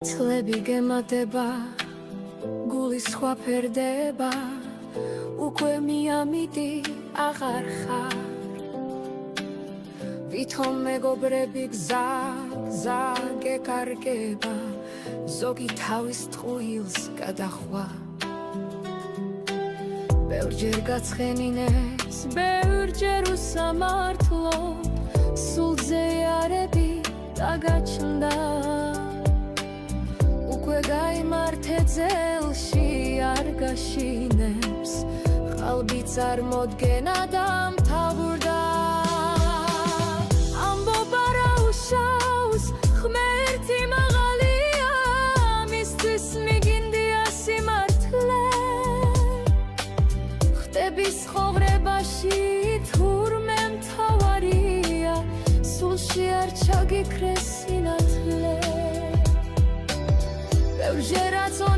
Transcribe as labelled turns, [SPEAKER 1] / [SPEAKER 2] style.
[SPEAKER 1] წლები გემატება, გულის სხვა ფერდება, უკვე მიამიტი აღარ ხარ. ვითომ მეგობრები გზა გეკარგება, ზოგი თავის ტყუილს გადახვა. ბევრჯერ გაცხენინეს, ბევრჯერ უსამართლო, სულზე იარები დაგაჩნდა. უკვე გაიმართე ძელში არ გაშინებს, ყალბი წარმოდგენა დამთავრდა. ამბობა რა უშავს, ღმერთი მაღალია, მისთვის მიგინდია სიმართლე. ხტები ცხოვრებაში თურმე მთავარია, სულში არ ჩაგიქრეს სინათლე. J'era ton